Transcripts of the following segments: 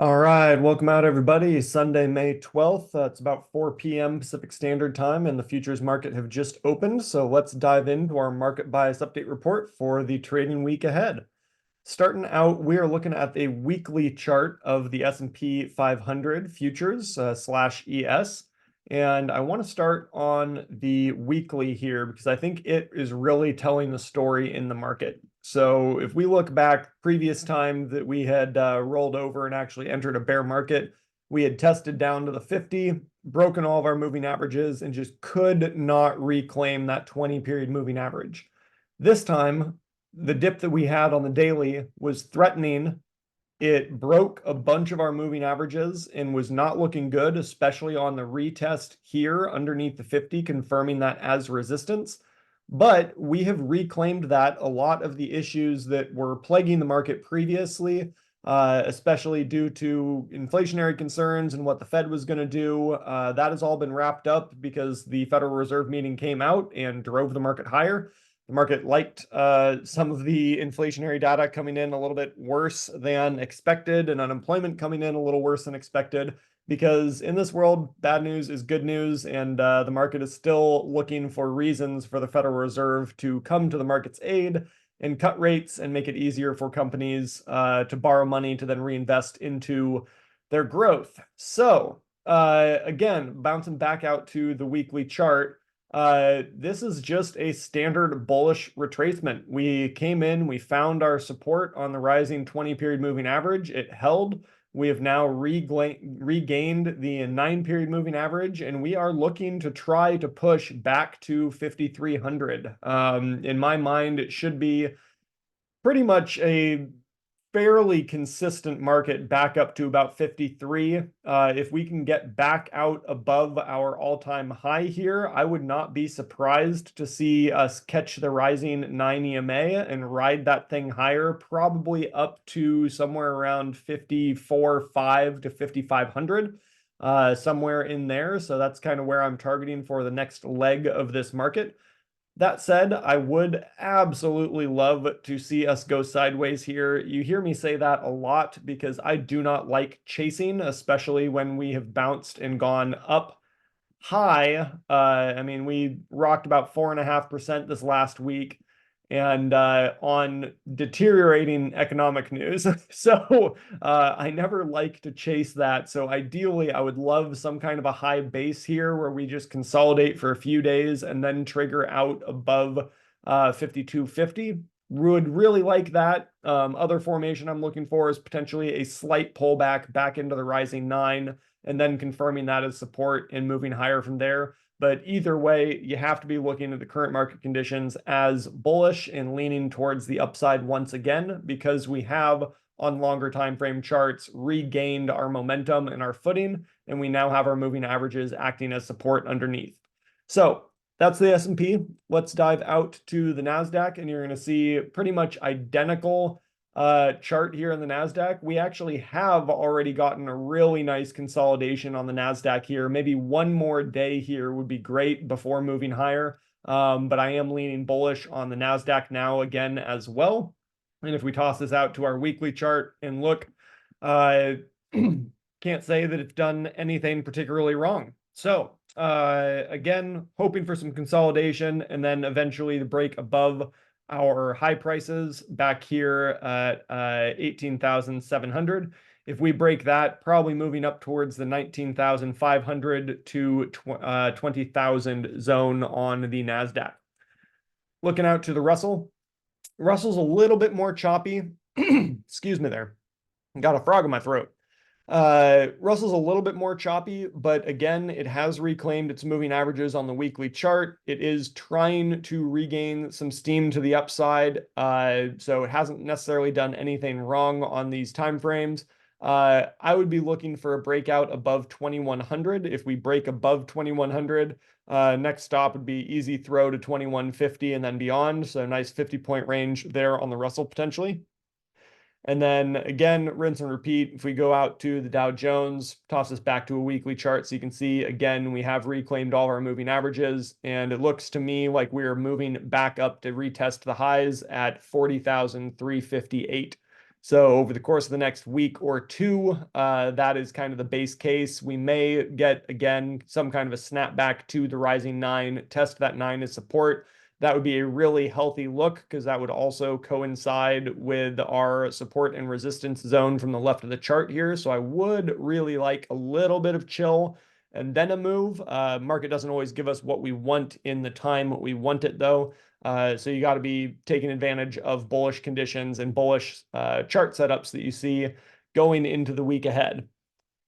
All right, welcome out everybody. Sunday, May 12th. It's about 4 p.m. Pacific Standard Time, and the futures market have just opened. So let's dive into our market bias update report for the trading week ahead. Starting out, we are looking at a weekly chart of the S&P 500 futures slash ES. And I want to start on the weekly here because I think it is really telling the story in the market. So if we look back previous time that we had rolled over and actually entered a bear market, we had tested down to the 50, broken all of our moving averages, and just could not reclaim that 20-period moving average. This time, the dip that we had on the daily was threatening. It broke a bunch of our moving averages and was not looking good, especially on the retest here underneath the 50, confirming that as resistance. But we have reclaimed that a lot of the issues that were plaguing the market previously, especially due to inflationary concerns and what the Fed was going to do, that has all been wrapped up because the Federal Reserve meeting came out and drove the market higher. The market liked some of the inflationary data coming in a little bit worse than expected, and unemployment coming in a little worse than expected, because in this world, bad news is good news, and the market is still looking for reasons for the Federal Reserve to come to the market's aid and cut rates and make it easier for companies to borrow money to then reinvest into their growth. So again, bouncing back out to the weekly chart, this is just a standard bullish retracement. We came in, we found our support on the rising 20-period moving average. It held. We have now regained the 9-period moving average, and we are looking to try to push back to 5,300. In my mind, it should be pretty much a fairly consistent market back up to about 53. If we can get back out above our all-time high here, I would not be surprised to see us catch the rising 9 EMA and ride that thing higher, probably up to somewhere around 54.5 to 5,500, somewhere in there. So that's kind of where I'm targeting for the next leg of this market. That said, I would absolutely love to see us go sideways here. You hear me say that a lot because I do not like chasing, especially when we have bounced and gone up high. I mean, we rocked about 4.5% this last week, and on deteriorating economic news. So I never like to chase that. So ideally, I would love some kind of a high base here where we just consolidate for a few days and then trigger out above 52.50. Would really like that. Other formation I'm looking for is potentially a slight pullback back into the rising 9 and then confirming that as support and moving higher from there. But either way, you have to be looking at the current market conditions as bullish and leaning towards the upside once again, because we have on longer time frame charts regained our momentum and our footing, and we now have our moving averages acting as support underneath. So that's the S&P. Let's dive out to the NASDAQ, and you're going to see pretty much identical chart here in the NASDAQ. We actually have already gotten a really nice consolidation on the NASDAQ here. Maybe one more day here would be great before moving higher. But I am leaning bullish on the NASDAQ now again as well. And if we toss this out to our weekly chart and look, can't say that it's done anything particularly wrong. So again, hoping for some consolidation and then eventually the break above our high prices back here at 18,700. If we break that, probably moving up towards the 19,500 to 20,000 zone on the NASDAQ. Looking out to the Russell. Russell's a little bit more choppy. Excuse me there. Got a frog in my throat. Russell's a little bit more choppy, but again, it has reclaimed its moving averages on the weekly chart. It is trying to regain some steam to the upside, so it hasn't necessarily done anything wrong on these time frames. I would be looking for a breakout above 2100. If we break above 2100, next stop would be easy throw to 2150 and then beyond. So nice 50-point range there on the Russell potentially. And then again, rinse and repeat. If we go out to the Dow Jones, toss this back to a weekly chart so you can see, again, we have reclaimed all our moving averages. And it looks to me like we're moving back up to retest the highs at 40,358. So over the course of the next week or two, that is kind of the base case. We may get, again, some kind of a snapback to the rising 9, test that 9 as support. That would be a really healthy look because that would also coincide with our support and resistance zone from the left of the chart here. So I would really like a little bit of chill and then a move. Market doesn't always give us what we want in the time we want it, though. So you got to be taking advantage of bullish conditions and bullish chart setups that you see going into the week ahead.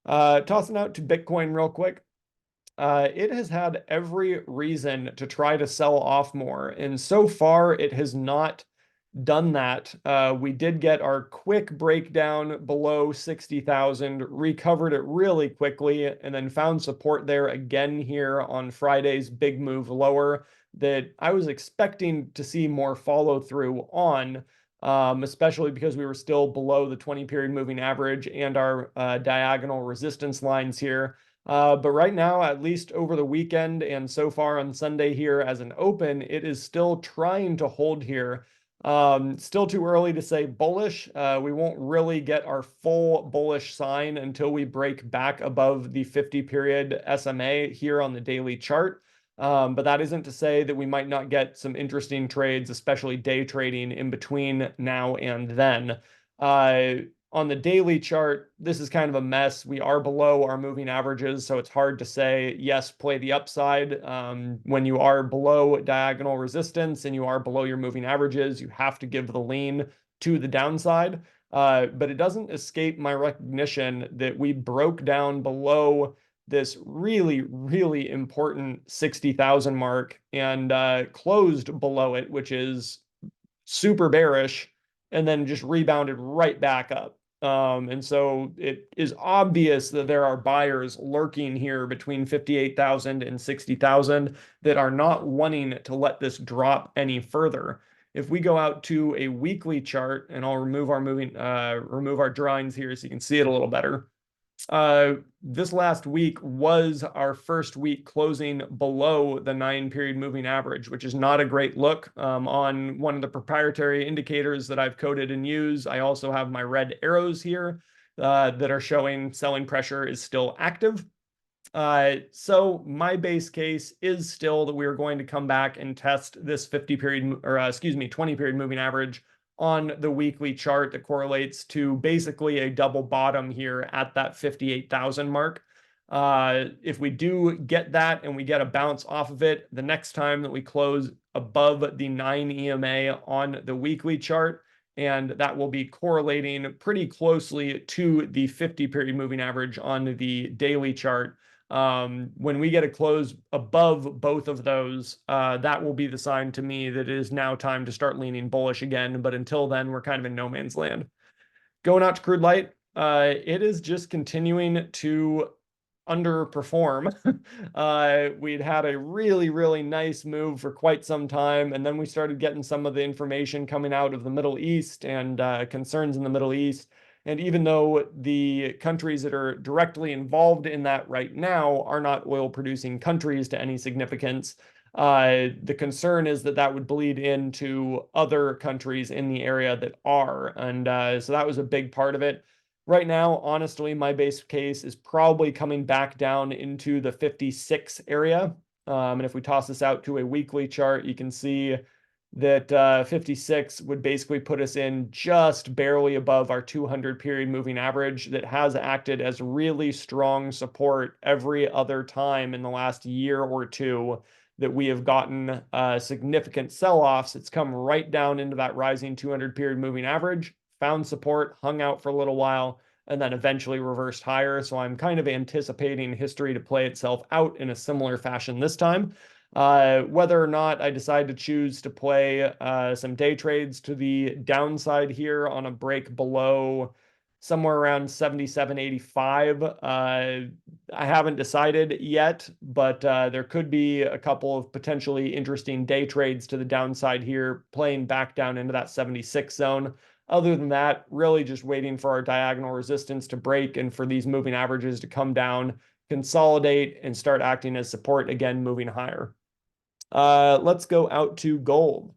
Tossing out to Bitcoin real quick. It has had every reason to try to sell off more, and so far it has not done that. We did get our quick breakdown below 60,000, recovered it really quickly, and then found support there again here on Friday's big move lower that I was expecting to see more follow through on, especially because we were still below the 20-period moving average and our diagonal resistance lines here. But right now, at least over the weekend and so far on Sunday here as an open, it is still trying to hold here. Still too early to say bullish. We won't really get our full bullish sign until we break back above the 50-period SMA here on the daily chart. But that isn't to say that we might not get some interesting trades, especially day trading in between now and then. On the daily chart, this is kind of a mess. We are below our moving averages, so it's hard to say, yes, play the upside. When you are below diagonal resistance and you are below your moving averages, you have to give the lean to the downside. But it doesn't escape my recognition that we broke down below this really, really important 60,000 mark and closed below it, which is super bearish, and then just rebounded right back up. And so it is obvious that there are buyers lurking here between 58,000 and 60,000 that are not wanting to let this drop any further. If we go out to a weekly chart, and I'll remove our drawings here so you can see it a little better. This last week was our first week closing below the 9-period moving average, which is not a great look. On one of the proprietary indicators that I've coded and used, I also have my red arrows here that are showing selling pressure is still active. So my base case is still that we are going to come back and test this 20-period moving average on the weekly chart that correlates to basically a double bottom here at that 58,000 mark. If we do get that and we get a bounce off of it, the next time that we close above the 9 EMA on the weekly chart, and that will be correlating pretty closely to the 50-period moving average on the daily chart. When we get a close above both of those, that will be the sign to me that it is now time to start leaning bullish again. But until then, we're kind of in no man's land. Going out to crude light, it is just continuing to underperform. We'd had a really, really nice move for quite some time, and then we started getting some of the information coming out of the Middle East and concerns in the Middle East. And even though the countries that are directly involved in that right now are not oil-producing countries to any significance, the concern is that that would bleed into other countries in the area that are. And so that was a big part of it. Right now, honestly, my base case is probably coming back down into the 56 area. And if we toss this out to a weekly chart, you can see that 56 would basically put us in just barely above our 200-period moving average that has acted as really strong support every other time in the last year or two that we have gotten significant sell-offs. It's come right down into that rising 200-period moving average, found support, hung out for a little while, and then eventually reversed higher. So I'm kind of anticipating history to play itself out in a similar fashion this time. Whether or not I decide to choose to play some day trades to the downside here on a break below somewhere around 77.85, I haven't decided yet, but there could be a couple of potentially interesting day trades to the downside here, playing back down into that 76 zone. Other than that, really just waiting for our diagonal resistance to break and for these moving averages to come down, consolidate, and start acting as support again, moving higher. Let's go out to gold.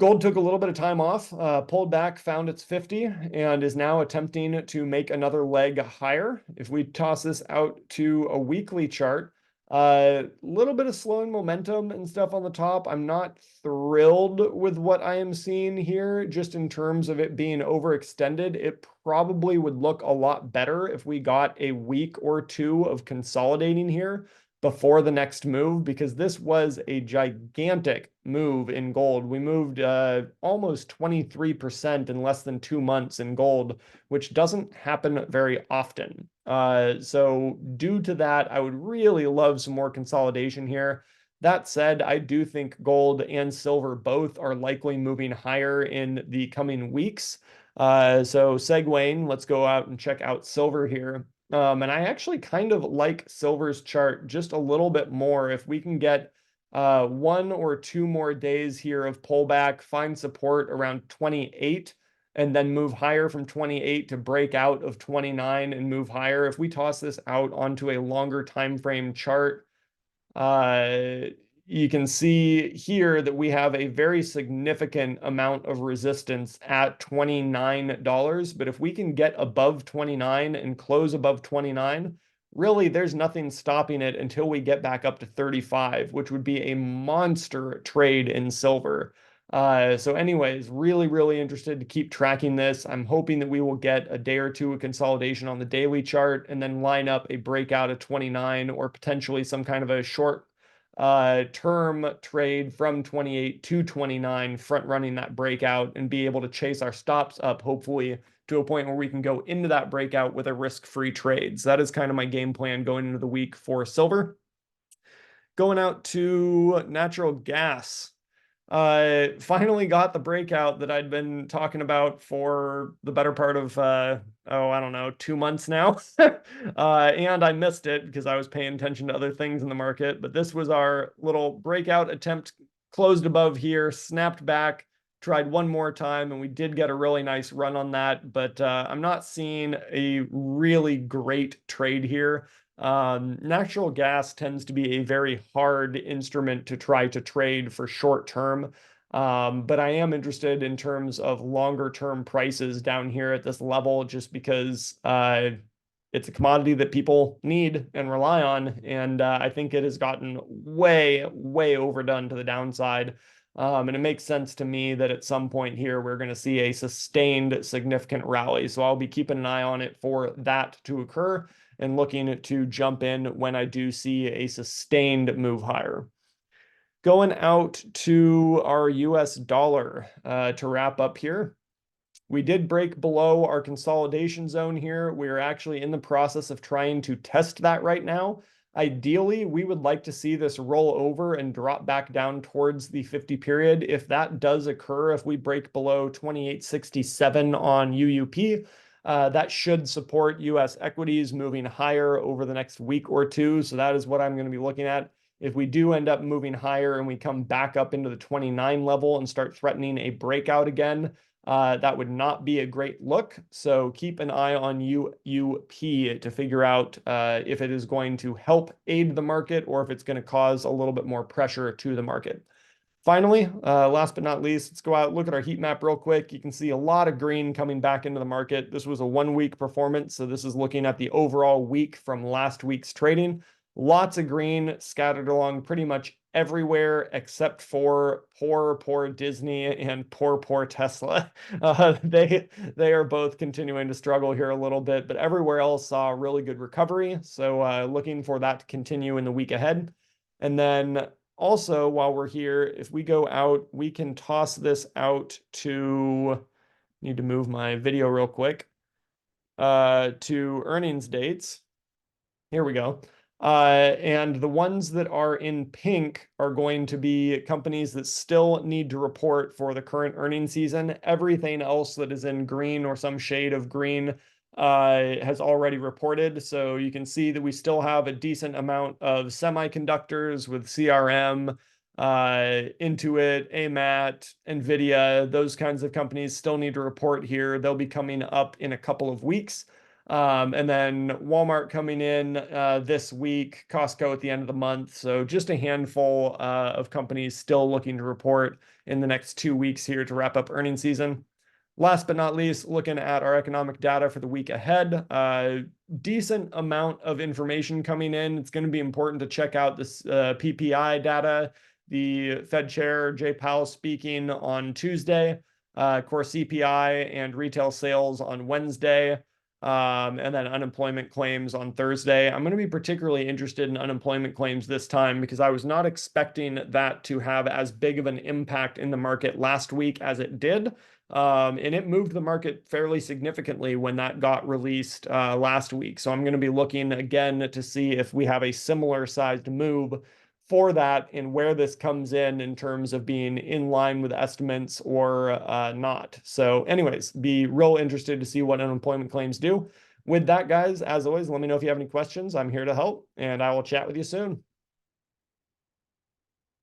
Gold took a little bit of time off, pulled back, found its 50, and is now attempting to make another leg higher. If we toss this out to a weekly chart, a little bit of slowing momentum and stuff on the top. I'm not thrilled with what I am seeing here, just in terms of it being overextended. It probably would look a lot better if we got a week or two of consolidating here before the next move, because this was a gigantic move in gold. We moved almost 23% in less than 2 months in gold, which doesn't happen very often. So due to that, I would really love some more consolidation here. That said, I do think gold and silver both are likely moving higher in the coming weeks. So segueing, let's go out and check out silver here. And I actually kind of like silver's chart just a little bit more. If we can get 1 or 2 more days here of pullback, find support around 28, and then move higher from 28 to break out of 29 and move higher. If we toss this out onto a longer time frame chart, you can see here that we have a very significant amount of resistance at $29. But if we can get above 29 and close above 29, really there's nothing stopping it until we get back up to 35, which would be a monster trade in silver. So anyways, really interested to keep tracking this. I'm hoping that we will get a day or two of consolidation on the daily chart and then line up a breakout of 29 or potentially some kind of a short term trade from 28 to 29, front running that breakout and be able to chase our stops up, hopefully to a point where we can go into that breakout with a risk-free trade. So that is kind of my game plan going into the week for silver. Going out to natural gas. Finally got the breakout that I'd been talking about for the better part of, I don't know, 2 months now. And I missed it because I was paying attention to other things in the market. But this was our little breakout attempt, closed above here, snapped back, tried one more time, and we did get a really nice run on that. But I'm not seeing a really great trade here. Natural gas tends to be a very hard instrument to try to trade for short term. But I am interested in terms of longer term prices down here at this level, just because it's a commodity that people need and rely on. And I think it has gotten way overdone to the downside. And it makes sense to me that at some point here, we're going to see a sustained significant rally. So I'll be keeping an eye on it for that to occur and looking to jump in when I do see a sustained move higher. Going out to our US dollar to wrap up here. We did break below our consolidation zone here. We're actually in the process of trying to test that right now. Ideally, we would like to see this roll over and drop back down towards the 50 period. If that does occur, if we break below 2867 on UUP, that should support US equities moving higher over the next week or two. So that is what I'm going to be looking at. If we do end up moving higher and we come back up into the 29 level and start threatening a breakout again, that would not be a great look. So keep an eye on UUP to figure out if it is going to help aid the market or if it's going to cause a little bit more pressure to the market. Finally, last but not least, let's go out and look at our heat map real quick. You can see a lot of green coming back into the market. This was a 1 week performance. So this is looking at the overall week from last week's trading. Lots of green scattered along pretty much everywhere except for poor Disney and poor Tesla. They are both continuing to struggle here a little bit, but everywhere else saw a really good recovery. So looking for that to continue in the week ahead. And then also, while we're here, if we go out, we can toss this out to, need to move my video real quick, to earnings dates. Here we go. And the ones that are in pink are going to be companies that still need to report for the current earnings season. Everything else that is in green or some shade of green has already reported. So you can see that we still have a decent amount of semiconductors with CRM, Intuit, AMAT, NVIDIA. Those kinds of companies still need to report here. They'll be coming up in a couple of weeks. And then Walmart coming in this week, Costco at the end of the month. So just a handful of companies still looking to report in the next 2 weeks here to wrap up earnings season. Last but not least, looking at our economic data for the week ahead, decent amount of information coming in. It's going to be important to check out this PPI data. The Fed Chair Jay Powell speaking on Tuesday, core CPI and retail sales on Wednesday, and then unemployment claims on Thursday. I'm going to be particularly interested in unemployment claims this time because I was not expecting that to have as big of an impact in the market last week as it did. And it moved the market fairly significantly when that got released last week. So I'm going to be looking again to see if we have a similar sized move for that and where this comes in terms of being in line with estimates or not. So anyways, be real interested to see what unemployment claims do. With that, guys, as always, let me know if you have any questions. I'm here to help, and I will chat with you soon.